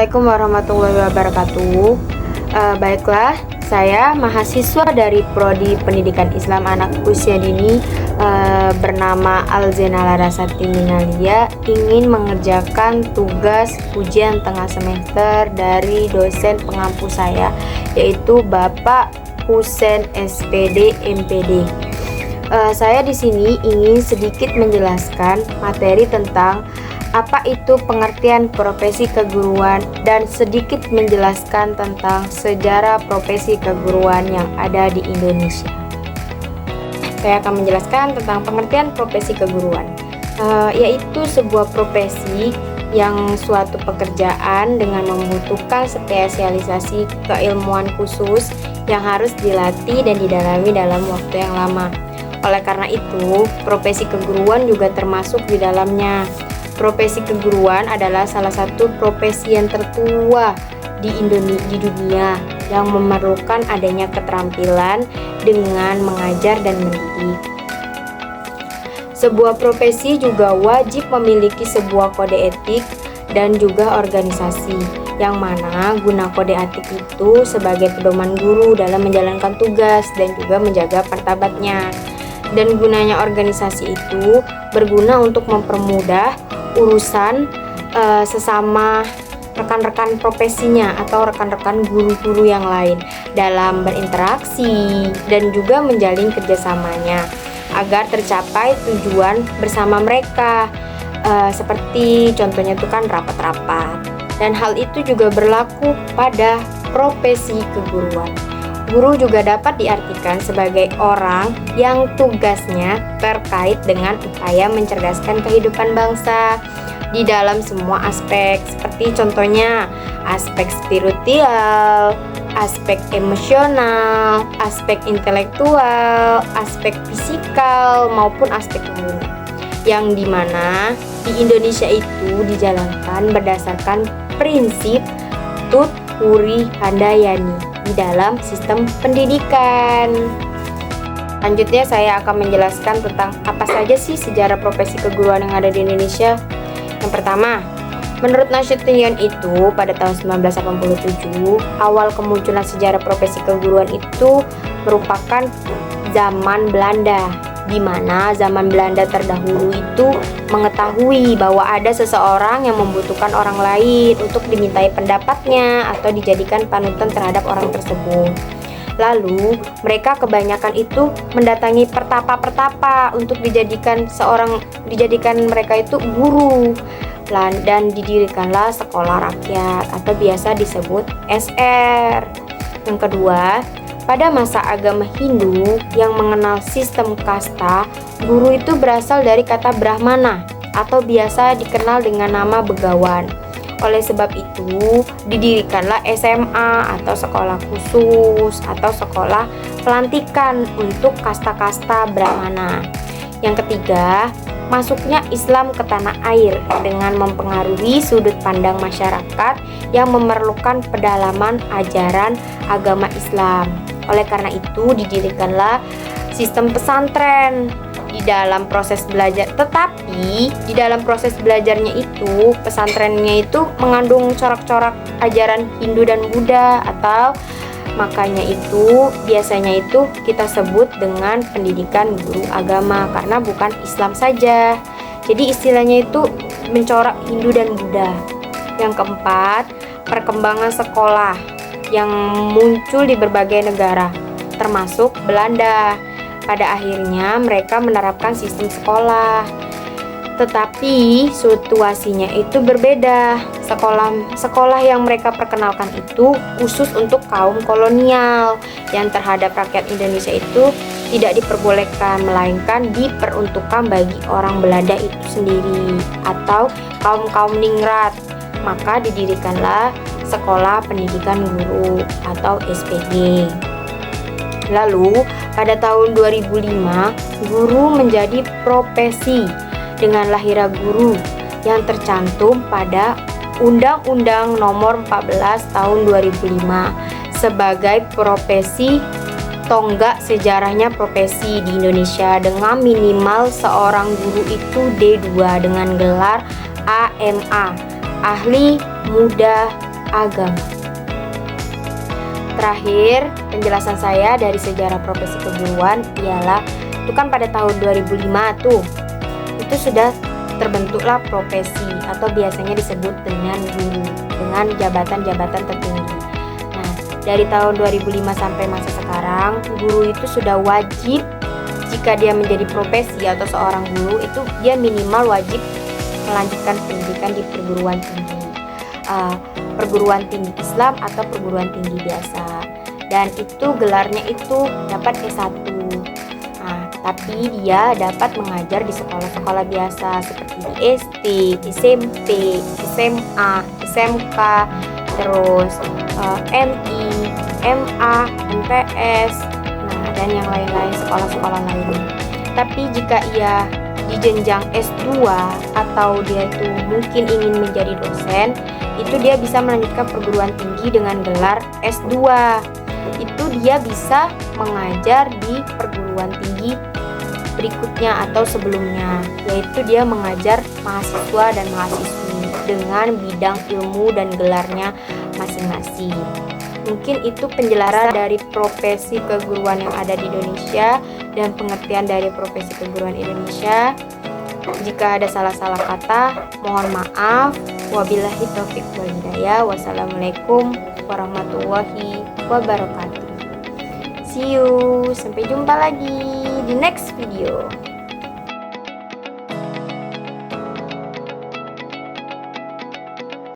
Assalamualaikum warahmatullahi wabarakatuh. Baiklah, saya mahasiswa dari Prodi Pendidikan Islam Anak Usia Dini bernama Alzena Larasati Minalia, ingin mengerjakan tugas ujian tengah semester dari dosen pengampu saya, yaitu Bapak Husein SPD MPD. Saya di sini ingin sedikit menjelaskan materi tentang apa itu pengertian profesi keguruan dan sedikit menjelaskan tentang sejarah profesi keguruan yang ada di Indonesia. Saya akan menjelaskan tentang pengertian profesi keguruan, yaitu sebuah profesi yang suatu pekerjaan dengan membutuhkan spesialisasi keilmuan khusus yang harus dilatih dan didalami dalam waktu yang lama. Oleh karena itu, profesi keguruan juga termasuk di dalamnya. Profesi keguruan adalah salah satu profesi yang tertua di dunia yang memerlukan adanya keterampilan dengan mengajar dan mendidik. Sebuah profesi juga wajib memiliki sebuah kode etik dan juga organisasi, yang mana guna kode etik itu sebagai pedoman guru dalam menjalankan tugas dan juga menjaga martabatnya. Dan gunanya organisasi itu berguna untuk mempermudah urusan sesama rekan-rekan profesinya atau rekan-rekan guru-guru yang lain dalam berinteraksi dan juga menjalin kerjasamanya agar tercapai tujuan bersama mereka, seperti contohnya itu kan rapat-rapat. Dan hal itu juga berlaku pada profesi keguruan. Guru juga dapat diartikan sebagai orang yang tugasnya terkait dengan upaya mencerdaskan kehidupan bangsa di dalam semua aspek, seperti contohnya aspek spiritual, aspek emosional, aspek intelektual, aspek fisikal maupun aspek umum, yang dimana di Indonesia itu dijalankan berdasarkan prinsip Tut Puri Handayani di dalam sistem pendidikan. Selanjutnya saya akan menjelaskan tentang apa saja sih sejarah profesi keguruan yang ada di Indonesia. Yang pertama, menurut Nasution itu pada tahun 1987, awal kemunculan sejarah profesi keguruan itu merupakan zaman Belanda, di mana zaman Belanda terdahulu itu mengetahui bahwa ada seseorang yang membutuhkan orang lain untuk dimintai pendapatnya atau dijadikan panutan terhadap orang tersebut. Lalu mereka kebanyakan itu mendatangi pertapa-pertapa untuk dijadikan mereka itu guru, dan didirikanlah sekolah rakyat atau biasa disebut SR. Yang kedua, pada masa agama Hindu yang mengenal sistem kasta, guru itu berasal dari kata Brahmana atau biasa dikenal dengan nama begawan. Oleh sebab itu, didirikanlah SMA atau sekolah khusus atau sekolah pelantikan untuk kasta-kasta Brahmana. Yang ketiga, masuknya Islam ke tanah air dengan mempengaruhi sudut pandang masyarakat yang memerlukan pedalaman ajaran agama Islam. Oleh karena itu didirikanlah sistem pesantren di dalam proses belajar. Tetapi di dalam proses belajarnya itu, pesantrennya itu mengandung corak-corak ajaran Hindu dan Buddha, atau makanya itu biasanya itu kita sebut dengan pendidikan guru agama karena bukan Islam saja. Jadi istilahnya itu mencorak Hindu dan Buddha. Yang keempat, perkembangan sekolah yang muncul di berbagai negara, termasuk Belanda. Pada akhirnya mereka menerapkan sistem sekolah. Tetapi situasinya itu berbeda. Sekolah yang mereka perkenalkan itu khusus untuk kaum kolonial, yang terhadap rakyat Indonesia itu tidak diperbolehkan, melainkan diperuntukkan bagi orang Belanda itu sendiri atau kaum ningrat. Maka didirikanlah Sekolah Pendidikan Guru atau SPD. Lalu pada tahun 2005, guru menjadi profesi dengan lahirnya guru yang tercantum pada Undang-Undang Nomor 14 Tahun 2005 sebagai profesi tonggak sejarahnya profesi di Indonesia dengan minimal seorang guru itu D2 dengan gelar AMA, Ahli Muda agama. Terakhir, penjelasan saya dari sejarah profesi keguruan ialah itu kan pada tahun 2005 tuh itu sudah terbentuklah profesi atau biasanya disebut dengan guru dengan jabatan-jabatan tertinggi. Nah, dari tahun 2005 sampai masa sekarang, guru itu sudah wajib, jika dia menjadi profesi atau seorang guru itu dia minimal wajib melanjutkan pendidikan di perguruan tinggi. Perguruan tinggi Islam atau perguruan tinggi biasa, dan itu gelarnya itu dapat S1. Tapi dia dapat mengajar di sekolah-sekolah biasa seperti di SD, SMP, SMA, SMK, terus MI, MA, MTS, dan yang lain-lain, sekolah-sekolah lain. Tapi jika ia di jenjang S2 atau dia itu mungkin ingin menjadi dosen, itu dia bisa melanjutkan perguruan tinggi dengan gelar S2. Itu dia bisa mengajar di perguruan tinggi berikutnya atau sebelumnya, yaitu dia mengajar mahasiswa dan mahasiswi dengan bidang ilmu dan gelarnya masing-masing. Mungkin itu penjelasan dari profesi keguruan yang ada di Indonesia dan pengertian dari profesi keguruan Indonesia. Jika ada salah-salah kata, mohon maaf. Wabillahi taufiq wal hidayah. Wassalamualaikum warahmatullahi wabarakatuh. See you. Sampai jumpa lagi di next video.